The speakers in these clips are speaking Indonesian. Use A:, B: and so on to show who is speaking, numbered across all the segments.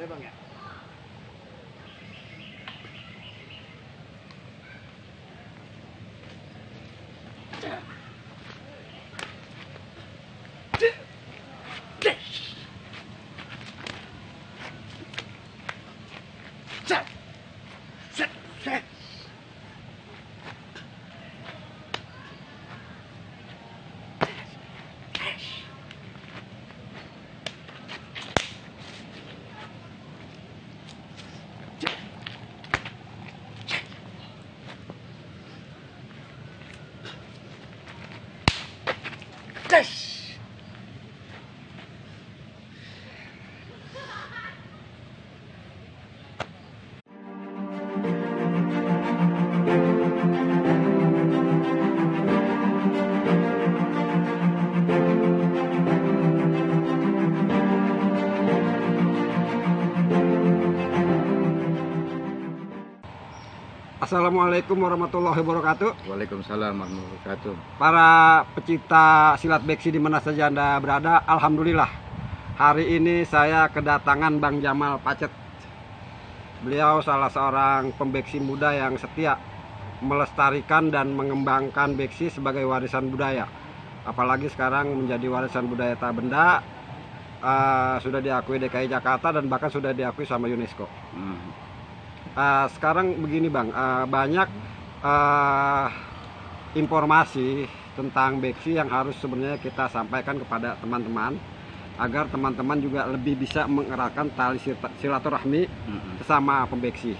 A: ya bang ya.
B: Assalamualaikum warahmatullahi wabarakatuh.
A: Waalaikumsalam warahmatullahi wabarakatuh.
B: Para pecinta silat beksi di mana saja Anda berada, alhamdulillah hari ini saya kedatangan Bang Jamal Pacet. Beliau salah seorang pembeksi muda yang setia melestarikan dan mengembangkan beksi sebagai warisan budaya. Apalagi sekarang menjadi warisan budaya tak benda, sudah diakui DKI Jakarta dan bahkan sudah diakui sama UNESCO. Sekarang begini Bang, banyak informasi tentang beksi yang harus sebenarnya kita sampaikan kepada teman-teman agar teman-teman juga lebih bisa mengeratkan tali silaturahmi sesama pembeksi.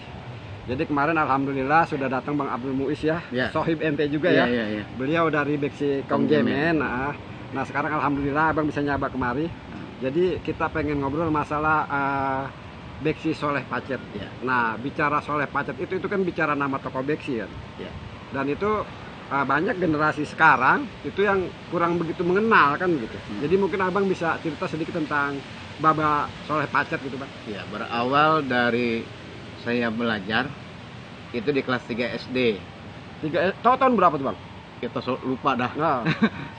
B: Jadi kemarin alhamdulillah sudah datang Bang Abdul Muiz ya, Sohib ente juga ya. Beliau dari beksi Kongjemen. Nah sekarang alhamdulillah Abang bisa nyaba kemari. Jadi kita pengen ngobrol masalah beksi Soleh Pacet. Nah bicara Soleh Pacet itu kan bicara nama tokoh beksi kan. Dan itu banyak generasi sekarang itu yang kurang begitu mengenal kan gitu. Jadi mungkin Abang bisa cerita sedikit tentang Baba Soleh Pacet gitu Bang.
A: Ya, berawal dari saya belajar itu di kelas 3 SD.
B: Tahun berapa tuh Bang?
A: Kita lupa dah.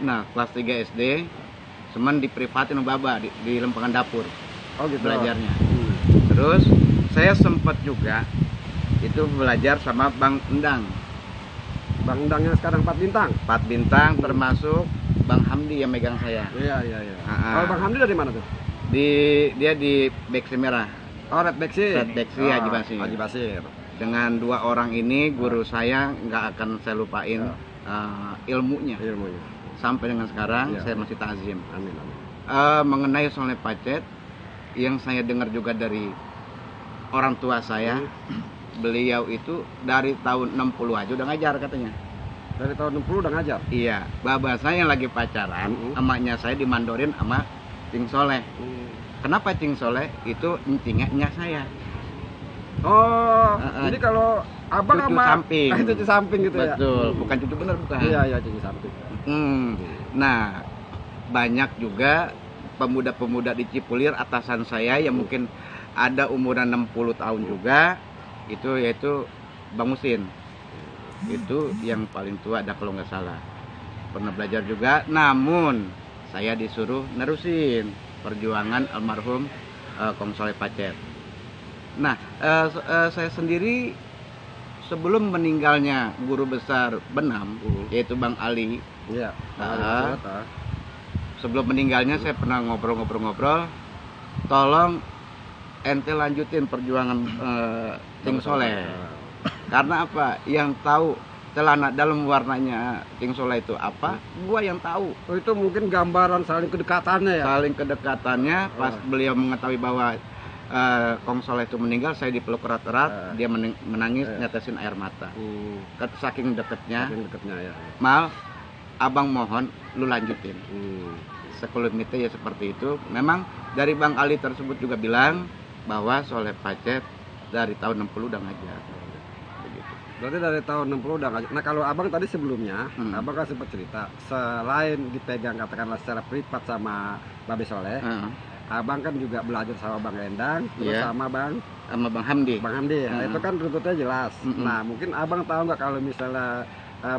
A: Nah, kelas 3 SD cuman diprivatin sama Baba di lempengan dapur.
B: Oh gitu.
A: Belajarnya. Terus saya sempat juga itu belajar sama Bang Endang.
B: Bang Endang yang sekarang 4 bintang.
A: 4 bintang termasuk Bang Hamdi yang megang saya.
B: Iya. Kalau Bang Hamdi dari mana tuh?
A: Dia di Beksi Merah.
B: Oh, Red Beksi. Haji Basir.
A: Dengan 2 orang ini guru saya nggak akan saya lupain ilmunya. Sampai dengan sekarang saya masih takzim.
B: Amin.
A: Mengenai Soleh Pacet yang saya dengar juga dari orang tua saya, beliau itu dari tahun 60 aja udah ngajar katanya.
B: Dari tahun 60 udah ngajar? Iya.
A: Baba saya yang lagi pacaran, emaknya saya dimandorin sama Cing Soleh. Kenapa Cing Soleh? Itu encingnya saya.
B: Oh, jadi kalau abang
A: cucu
B: sama
A: samping.
B: Cucu samping gitu.
A: Betul,
B: ya?
A: Betul, bukan cucu bener bukan.
B: Iya, cucu samping.
A: Nah, banyak juga pemuda-pemuda di Cipulir atasan saya yang mungkin ada umuran 60 tahun juga, itu yaitu Bang Musin. Itu yang paling tua ada kalau nggak salah. Pernah belajar juga, namun saya disuruh nerusin perjuangan almarhum Kong Soleh Pacet. Nah, saya sendiri sebelum meninggalnya guru besar Benam, yaitu Bang Ali.
B: Iya.
A: Sebelum meninggalnya saya pernah ngobrol-ngobrol, tolong ente lanjutin perjuangan Cing Soleh. Karena apa? Yang tahu celana dalam warnanya Cing Soleh itu apa? Gua yang tahu.
B: Oh, itu mungkin gambaran saling kedekatannya ya?
A: Saling kedekatannya. Pas beliau mengetahui bahwa Kong Soleh itu meninggal, saya dipeluk erat-erat, dia menangis, netesin air mata. Saking deketnya.
B: Ya.
A: Mal, abang mohon lu lanjutin. Sekelumite ya seperti itu. Memang dari Bang Ali tersebut juga bilang bahwa Soleh Pacet dari tahun 60 udah ngajar. Begitu.
B: Berarti dari tahun 60 udah ngajar. Nah kalau abang tadi sebelumnya, abang kan sempat cerita, selain dipegang katakanlah secara privat sama Babe Soleh, abang kan juga belajar sama Bang Endang, terus sama Bang
A: Hamdi.
B: Bang Hamdi, nah, itu kan runtutnya jelas. Nah mungkin abang tahu nggak kalau misalnya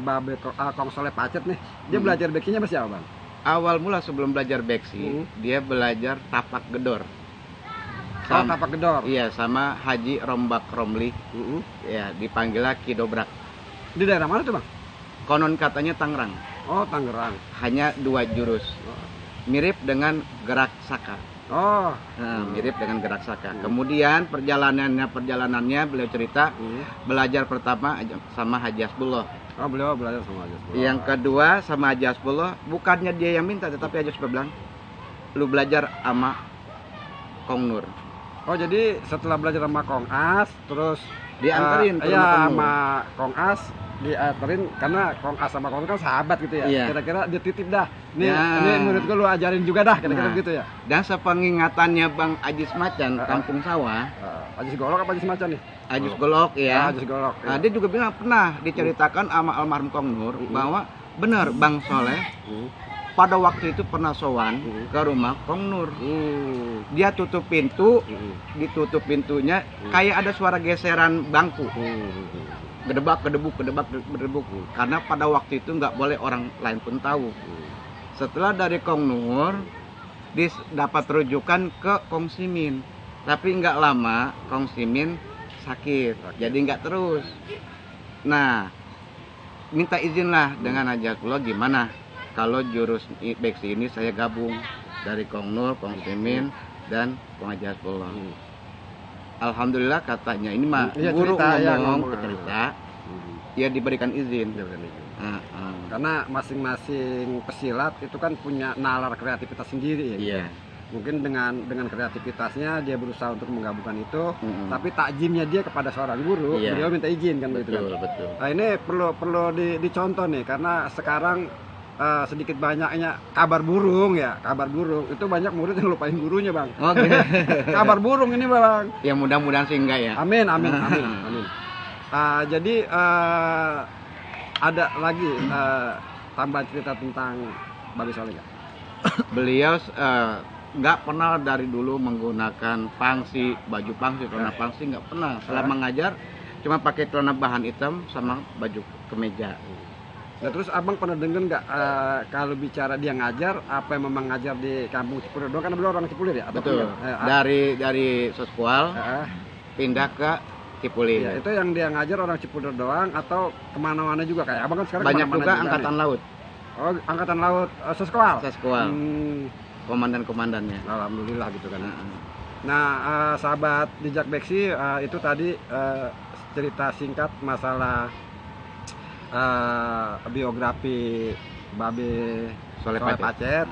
B: Babe Kong Soleh Pacet nih, dia belajar beksinya sama siapa Bang?
A: Awal mula sebelum belajar beksi, dia belajar tapak gedor.
B: Tapak Gedor.
A: Iya, sama Haji Rombak Romli. Ya, dipanggilnya Ki Dobrak.
B: Di daerah mana tuh, Bang?
A: Konon katanya Tangerang.
B: Oh, Tangerang.
A: Hanya 2 jurus. Mirip dengan Gerak Saka.
B: Oh.
A: Nah, mirip dengan Gerak Saka. Kemudian perjalanannya beliau cerita belajar pertama sama Haji Hasbullah.
B: Oh, beliau belajar sama Haji Hasbullah.
A: Yang kedua sama Haji Hasbullah, bukannya dia yang minta, tetapi Haji Hasbullah bilang, lu belajar sama Kong Nur.
B: Oh, jadi setelah belajar sama Kong As, terus
A: Dianterin ke rumah
B: ya
A: Kong Nur.
B: sama Kong As, dianterin karena Kong As sama Kong Nur kan sahabat gitu ya.
A: Iya.
B: Kira-kira dia titip dah. Nih,
A: Ya.
B: ini murid gue lu ajarin juga dah, kira-kira
A: Nah.
B: gitu ya.
A: Dan sepengingatannya Bang Ajis Macan, Kampung Sawah,
B: Ajis Golok apa Ajis Macan nih?
A: Ajis Golok ya.
B: Ajis Golok.
A: Nah, dia juga bilang pernah diceritakan sama almarhum Kong Nur bahwa benar Bang Soleh pada waktu itu pernah sowan ke rumah Kong Nur. Dia tutup pintu, ditutup pintunya kayak ada suara geseran bangku. Gedebak, gedebuk, gedebak, gedebuk. Karena pada waktu itu nggak boleh orang lain pun tahu. Setelah dari Kong Nur, dapat rujukan ke Kong Simin. Tapi nggak lama Kong Simin sakit, jadi nggak terus. Nah, minta izin lah dengan Haji Hasbullah, gimana kalau jurus beksi ini saya gabung dari Kong Nur, Kong Simin, dan Kong Haji Hasbullah. Alhamdulillah katanya ini mah guru ngomong cerita, ya diberikan izin.
B: Karena masing-masing pesilat itu kan punya nalar kreativitas sendiri ya.
A: Iya.
B: Mungkin dengan kreativitasnya dia berusaha untuk menggabungkan itu, tapi takjimnya dia kepada seorang guru, beliau minta izin kan begitu kan.
A: Betul.
B: Nah, ini perlu dicontoh nih, karena sekarang sedikit banyaknya kabar burung itu banyak murid yang lupain gurunya, Bang.
A: Oke.
B: Kabar burung ini, Bang.
A: Ya mudah-mudahan sih enggak ya.
B: Amin. Jadi ada lagi tambahan cerita tentang Babe Soleh nggak?
A: Beliau nggak pernah dari dulu menggunakan pangsi, baju pangsi, celana pangsi nggak pernah. Selama ngajar cuma pakai celana bahan hitam sama baju kemeja.
B: Nah, terus abang pernah denger nggak kalau bicara dia ngajar, apa yang memang ngajar di kampung Cipulir doang, karena beliau orang Cipulir ya?
A: Betul. Dari Soskual pindah ke Cipulir.
B: Ya, itu yang dia ngajar orang Cipulir doang atau kemana-mana juga kayak abang kan sekarang
A: banyak
B: kemana-mana
A: juga angkatan
B: nih.
A: laut.
B: Oh, angkatan laut Soskual.
A: Komandan-komandannya.
B: Alhamdulillah gitu kan. Nah, sahabat Jejak Beksi, itu tadi cerita singkat masalah biografi Babe Soleh Pacet.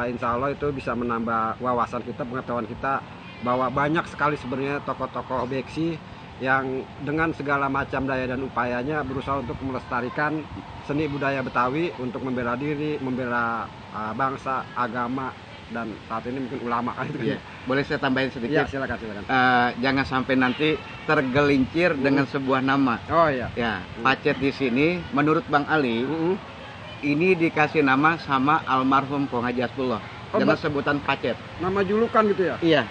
B: Insya Allah itu bisa menambah wawasan kita, pengetahuan kita bahwa banyak sekali sebenarnya tokoh-tokoh Beksi yang dengan segala macam daya dan upayanya berusaha untuk melestarikan seni budaya Betawi, untuk membela diri, membela bangsa, agama, dan saat ini mungkin ulama kan itu.
A: Boleh saya tambahin sedikit?
B: Ya, silakan.
A: Jangan sampai nanti tergelincir dengan sebuah nama.
B: Oh iya.
A: Ya, Pacet di sini menurut Bang Ali ini dikasih nama sama almarhum Kong Haji Hasbullah dengan sebutan Pacet.
B: Nama julukan gitu ya?
A: Iya.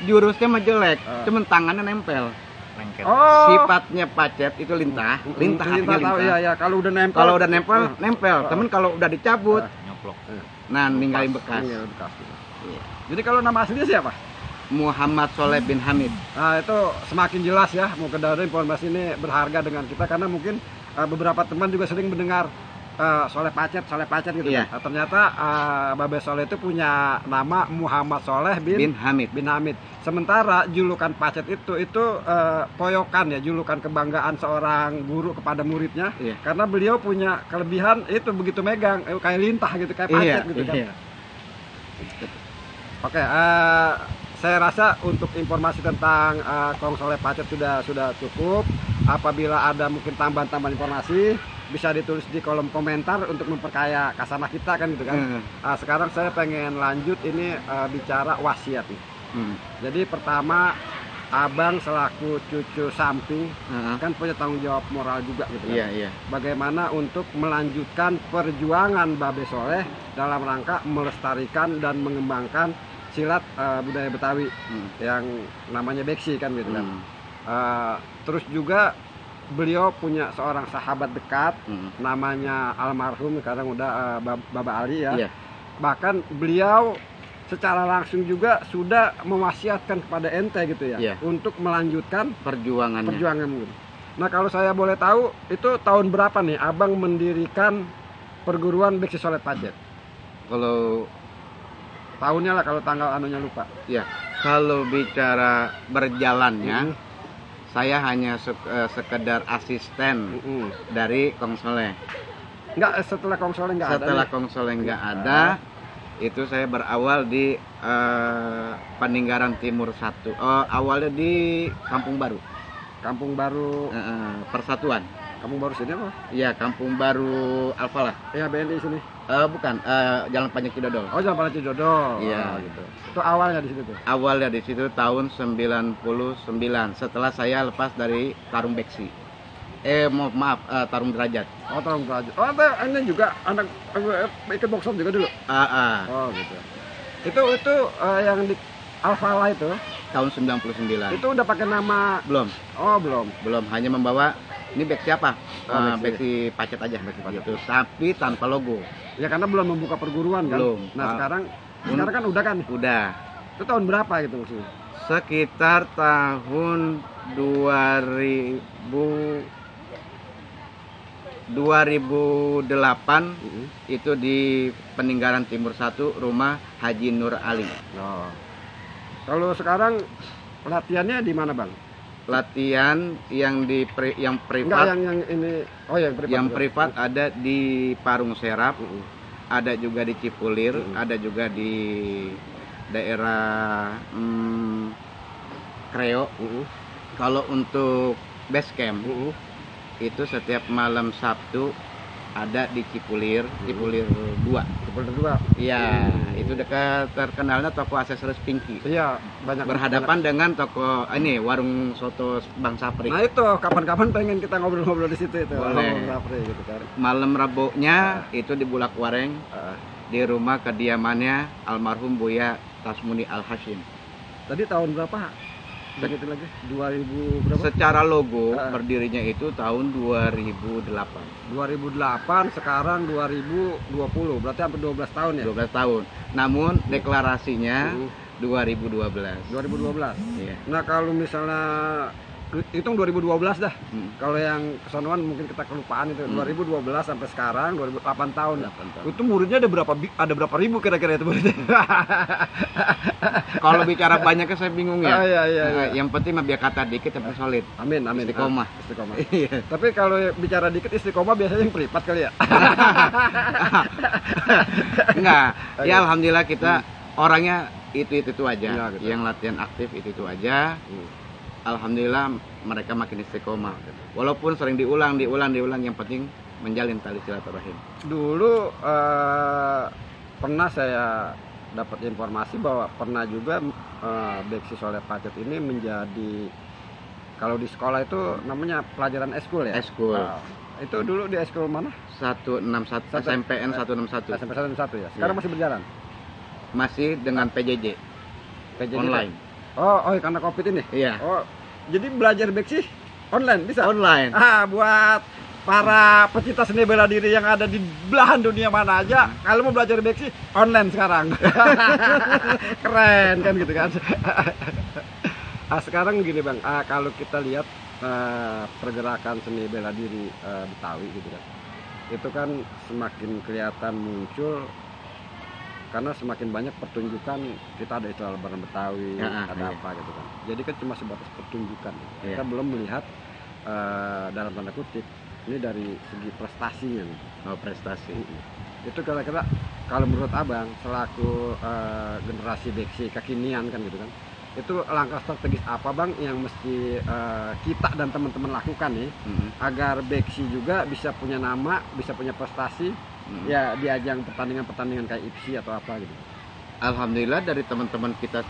A: Jurusnya mah jelek, cuman tangannya nempel.
B: Oh.
A: Sifatnya Pacet itu lintah, lintah.
B: Tahu ya, kalau udah nempel.
A: Kalau udah nempel. Temen kalau udah dicabut,
C: nyoplok.
A: Nah, ninggalin bekas.
B: Iya. Jadi kalau nama aslinya siapa?
A: Muhammad Soleh bin Hamid.
B: Nah, itu semakin jelas ya. Mudah-mudahan informasi ini berharga dengan kita, karena mungkin beberapa teman juga sering mendengar Soleh Pacet gitu.
A: Iya.
B: Ternyata Babe Soleh itu punya nama Muhammad Soleh bin Hamid. Sementara julukan Pacet itu poyokan ya, julukan kebanggaan seorang guru kepada muridnya.
A: Iya.
B: Karena beliau punya kelebihan itu begitu megang kayak lintah gitu, kayak Pacet gitu kan.
A: Iya.
B: Oke, saya rasa untuk informasi tentang Kong Soleh Pacet sudah cukup. Apabila ada mungkin tambahan informasi, bisa ditulis di kolom komentar untuk memperkaya kasanah kita kan gitu kan. Sekarang saya pengen lanjut ini bicara wasiat nih. Jadi pertama, abang selaku cucu samping kan punya tanggung jawab moral juga gitu kan.
A: Iya.
B: Bagaimana untuk melanjutkan perjuangan Babe Soleh dalam rangka melestarikan dan mengembangkan silat budaya Betawi yang namanya beksi kan gitu kan. Terus juga beliau punya seorang sahabat dekat namanya almarhum sekarang udah Baba Ali ya. Bahkan beliau secara langsung juga sudah mewasiatkan kepada ente gitu ya,
A: Iya.
B: untuk melanjutkan
A: Perjuangannya.
B: perjuangan. Nah kalau saya boleh tahu, itu tahun berapa nih abang mendirikan perguruan Beksi Soleh Pacet?
A: Kalau
B: Tahunnya lah, kalau tanggal anunya lupa.
A: ya, kalau bicara berjalannya,
B: Mm.
A: saya hanya sekedar asisten dari Kong Soleh.
B: Enggak, setelah Kongsoleh enggak ada.
A: Setelah
B: nih.
A: Kong Soleh nggak ada, itu saya berawal di Paninggaran Timur 1. Awalnya di Kampung Baru,
B: Kampung Baru,
A: Persatuan.
B: Kampung Baru sini apa?
A: Iya, Kampung Baru Alfalah.
B: Ya BNI sini.
A: Bukan, Jalan Panjang Cidodol.
B: Oh, Jalan Panci Dodo.
A: Iya.
B: Oh, gitu. Itu awalnya di situ tuh.
A: Awalnya di situ tahun 99, setelah saya lepas dari Tarung Beksi. Maaf, Tarung Derajat.
B: Oh, tolong belajar. Oh, ini juga anak ikut boxer juga dulu. Oh, gitu. Itu yang di Alfala itu
A: Tahun 99.
B: itu udah pakai nama.
A: Belum,
B: Oh, belum.
A: hanya membawa ini Beksi apa?
B: Oh, Beksi.
A: Beksi Pacet aja,
B: Beksi Pacet.
A: gitu. Tapi tanpa logo.
B: Ya karena belum membuka perguruan kan.
A: Belum.
B: Nah, sekarang kan udah kan.
A: Udah.
B: Itu tahun berapa gitu maksudnya?
A: Sekitar tahun 2008 itu di Peninggaran Timur 1, rumah Haji Nur Ali.
B: Oh. Kalau sekarang latihannya di mana, Bang?
A: Latihan yang yang
B: Enggak,
A: privat,
B: yang ini. Oh, yang privat.
A: yang
B: juga.
A: privat ada di Parung Serap, ada juga di Cipulir, ada juga di daerah Kreo. Kalau untuk base camp itu setiap malam Sabtu ada di Cipulir, Cipulir 2.
B: Cipulir 2.
A: Iya, itu dekat terkenalnya toko aksesoris Pinky.
B: Iya, banyak
A: Berhadapan dengan toko ini warung soto Bang Sapri.
B: Nah itu kapan-kapan pengen kita ngobrol-ngobrol di situ itu.
A: Boleh.
B: Ngobrol gitu kan.
A: Malam Rabunya itu di Bulak Wareng, di rumah kediamannya almarhum Buya Tasmuni Al Hashim.
B: Tadi tahun berapa? Begitu lagi 2000 berapa?
A: Secara logo berdirinya itu tahun 2008.
B: 2008, sekarang 2020. Berarti hampir 12 tahun ya?
A: 12 tahun. Namun deklarasinya 2012.
B: 2012.
A: Iya.
B: Nah, kalau misalnya hitung 2012 dah. Kalau yang kesonoan mungkin kita kelupaan itu. 2012 sampai sekarang 2008 tahun.
A: 8 tahun.
B: Itu muridnya ada berapa ribu kira-kira itu muridnya?
A: Kalau bicara banyaknya saya bingung ya.
B: Iya.
A: Yang penting mah biar kata dikit tapi solid.
B: Amin.
A: Istiqomah.
B: Istiqomah.
A: Iya.
B: Tapi kalau bicara dikit istiqomah biasanya yang privat kali ya.
A: Enggak. Ya alhamdulillah kita orangnya itu aja.
B: Ya, gitu.
A: Yang latihan aktif itu aja. Alhamdulillah mereka makin istiqomah. Walaupun sering diulang, yang penting menjalin tali silaturahim.
B: Dulu pernah saya dapat informasi bahwa pernah juga Beksi Soleh Pacet ini menjadi, kalau di sekolah itu namanya pelajaran eskul ya?
A: Eskul.
B: Itu dulu di eskul mana?
A: 161 SMPN 161.
B: SMP 1 ya. Sekarang masih berjalan?
A: Masih dengan PJJ
B: PJJ
A: online.
B: Oh, karena Covid ini?
A: Iya.
B: Oh, jadi belajar Beksi online bisa?
A: Online.
B: Buat para pecinta seni bela diri yang ada di belahan dunia mana aja, kalau mau belajar Beksi online sekarang. Keren kan gitu kan. Sekarang gini Bang, kalau kita lihat pergerakan seni bela diri Betawi gitu kan, itu kan semakin kelihatan muncul karena semakin banyak pertunjukan. Kita ada istilah lebaran Betawi, ada apa gitu kan. Jadi kan cuma sebatas pertunjukan. Kita belum melihat dalam tanda kutip ini dari segi prestasinya nih.
A: Oh, prestasi.
B: Itu kira-kira kalau menurut Abang selaku generasi Beksi kekinian kan gitu kan, itu langkah strategis apa Bang yang mesti kita dan teman-teman lakukan nih agar Beksi juga bisa punya nama, bisa punya prestasi ya di ajang pertandingan kayak IPSI atau apa gitu.
A: Alhamdulillah dari teman-teman kita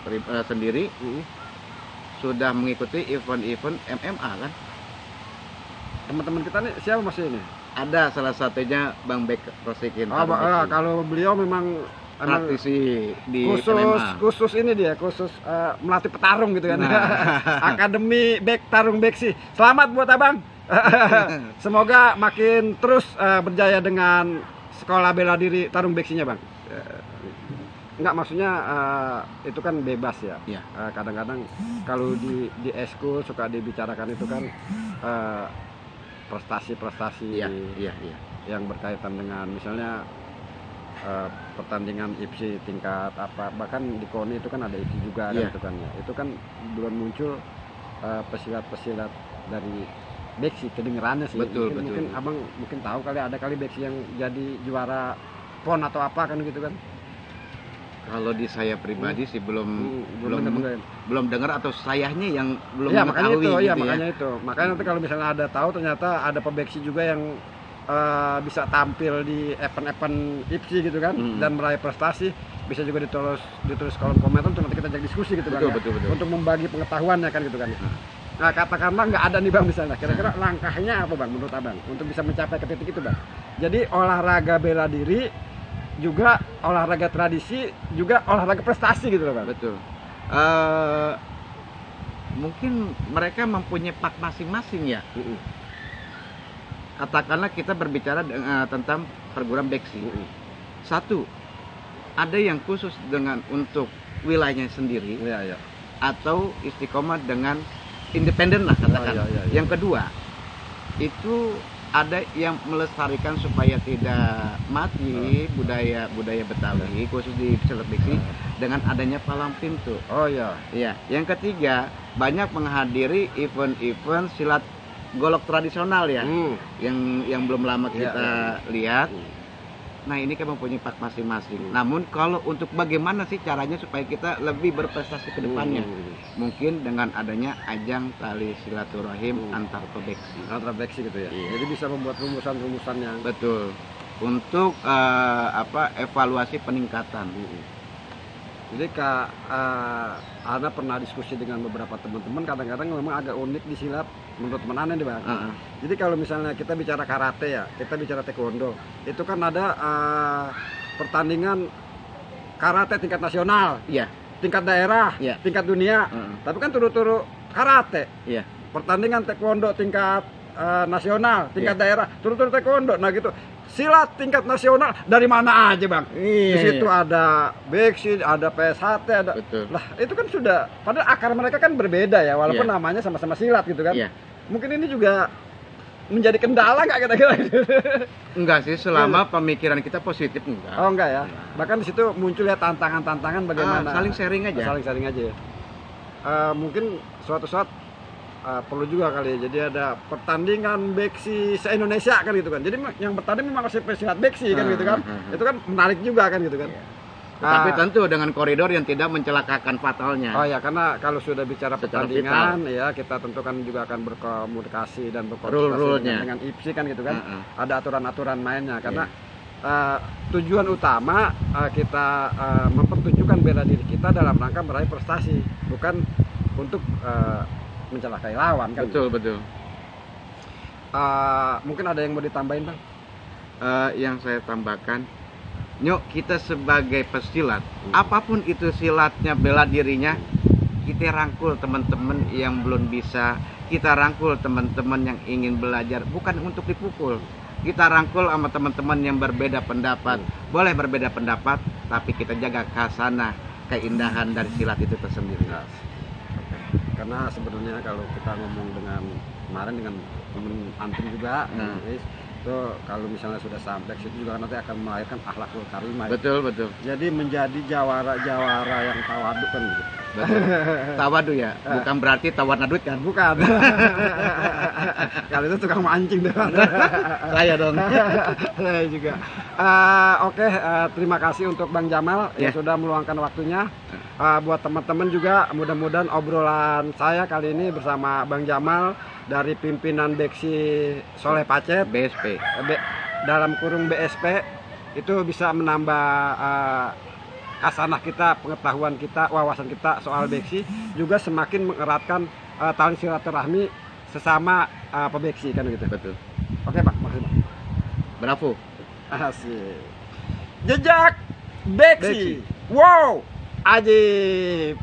A: sendiri sudah mengikuti event-event MMA kan.
B: Teman-teman kita nih siapa masih ini?
A: Ada salah satunya Bang Bek Rosikin.
B: Kalau beliau memang
A: praktisi di
B: khusus ini dia khusus melatih petarung gitu kan. Akademi Tarung Beksi. Selamat buat Abang. Semoga makin terus berjaya dengan sekolah bela diri Tarung Beksinya Bang. Enggak, maksudnya itu kan bebas ya.
A: Iya.
B: Kadang-kadang kalau di eskul suka dibicarakan itu kan prestasi-prestasi
A: Iya, iya, iya.
B: yang berkaitan dengan misalnya pertandingan IPSI tingkat apa, bahkan di KONI itu kan ada IPSI juga kan,
A: Iya.
B: itu kan ya. Itu kan belum muncul pesilat-pesilat dari beksi, kedengerannya sih.
A: Betul, betul.
B: Mungkin abang mungkin tahu kali, ada kali beksi yang jadi juara PON atau apa kan gitu kan.
A: Kalau di saya pribadi sih belum
B: dengar.
A: belum dengar, atau sayahnya yang belum
B: Iya, makanya
A: mengetahui
B: itu,
A: gitu
B: iya,
A: ya.
B: makanya itu. Makanya nanti kalau misalnya ada tahu, ternyata ada pebeksi juga yang bisa tampil di event-event IPSI gitu kan, dan meraih prestasi, bisa juga ditulis kolom komentar untuk nanti kita ajak diskusi gitu
A: Betul,
B: kan.
A: betul, betul.
B: Untuk membagi pengetahuannya kan gitu kan. Nah, katakanlah nggak ada nih Bang misalnya, kira-kira langkahnya apa Bang menurut Abang untuk bisa mencapai ke titik itu Bang? Jadi olahraga bela diri juga olahraga tradisi, juga olahraga prestasi gitu loh Bang.
A: Betul. Mungkin mereka mempunyai part masing-masing ya. Katakanlah kita berbicara tentang perguruan beksi. Satu, ada yang khusus dengan untuk wilayahnya sendiri,
B: Iya, iya.
A: atau istiqomah dengan independen lah katakan.
B: Iya.
A: Yang kedua, itu ada yang melestarikan supaya tidak mati budaya Betawi, khusus di pesilat beksi, dengan adanya palang pintu.
B: Oh iya.
A: Iya. Yang ketiga, banyak menghadiri event-event silat golok tradisional ya, yang belum lama kita lihat. Nah, ini kan mempunyai part masing-masing. Namun kalau untuk bagaimana sih caranya supaya kita lebih berprestasi ke depannya? Mungkin dengan adanya ajang tali silaturahim antar pebeksi.
B: Antar beksi gitu ya.
A: Iya.
B: Jadi bisa membuat rumusan-rumusan yang
A: Betul. Untuk evaluasi peningkatan.
B: Jadi Ana pernah diskusi dengan beberapa teman-teman, kadang-kadang memang agak unik di silat menurut teman Ana nih Bang. Jadi kalau misalnya kita bicara karate ya, kita bicara taekwondo, itu kan ada pertandingan karate tingkat nasional,
A: Iya.
B: tingkat daerah,
A: Iya.
B: tingkat dunia. Tapi kan turu-turu karate.
A: Iya.
B: Pertandingan taekwondo tingkat nasional, tingkat daerah, turu-turu taekwondo. Nah gitu. Silat tingkat nasional dari mana aja Bang? Di situ ada beksi, ada PSHT, ada.
A: Betul.
B: Lah itu kan sudah, padahal akar mereka kan berbeda ya, walaupun
A: Iya.
B: namanya sama-sama silat gitu kan.
A: Iya.
B: Mungkin ini juga menjadi kendala nggak kira-kira?
A: Enggak sih, selama pemikiran kita positif enggak.
B: Oh enggak ya. Bahkan di situ muncul ya tantangan-tantangan bagaimana.
A: Saling sharing aja.
B: Saling aja ya. Mungkin suatu saat perlu juga kali ya. Jadi ada pertandingan beksi se-Indonesia kan gitu kan. Jadi yang bertanding memang masih pesilat beksi kan gitu kan. Itu kan menarik juga kan gitu kan.
A: Tapi tentu dengan koridor yang tidak mencelakakan fatalnya.
B: Oh ya, karena kalau sudah bicara
A: Secara
B: pertandingan ya, kita tentu kan juga akan berkomunikasi dan berkoordinasi
A: Rule-rule-nya.
B: dengan IPSI kan gitu kan. Ada aturan-aturan mainnya karena tujuan utama kita mempertunjukkan bela diri kita dalam rangka meraih prestasi, bukan untuk mencelakai lawan kan.
A: Betul, betul.
B: Mungkin ada yang mau ditambahin Bang?
A: Yang saya tambahkan, Nyok, kita sebagai pesilat, apapun itu silatnya, bela dirinya, kita rangkul teman-teman yang belum bisa, kita rangkul teman-teman yang ingin belajar, bukan untuk dipukul. Kita rangkul sama teman-teman yang berbeda pendapat. Boleh berbeda pendapat, tapi kita jaga khasanah, keindahan dari silat itu tersendiri.
B: Karena sebenarnya kalau kita ngomong dengan kemarin dengan temen antum juga, itu kalau misalnya sudah sampai situ juga nanti akan melahirkan akhlakul karimah.
A: Betul, betul.
B: Jadi menjadi jawara-jawara yang tawadu kan gitu.
A: Betul. Tawadu ya, bukan berarti tawar duit kan?
B: Bukan. Kalau itu tukang mancing deh.
A: Saya dong.
B: Saya juga. Oke, terima kasih untuk Bang Jamal yang sudah meluangkan waktunya. Buat teman-teman juga, mudah-mudahan obrolan saya kali ini bersama Bang Jamal dari pimpinan Beksi Soleh Pacet,
A: BSP,
B: dalam kurung BSP, itu bisa menambah khasanah kita, pengetahuan kita, wawasan kita soal beksi, juga semakin mengeratkan tali silaturahmi sesama pebeksi kan gitu.
A: Betul.
B: Oke Pak, makasih Pak.
A: Bravo.
B: Asik. Jejak beksi. Wow, ajib.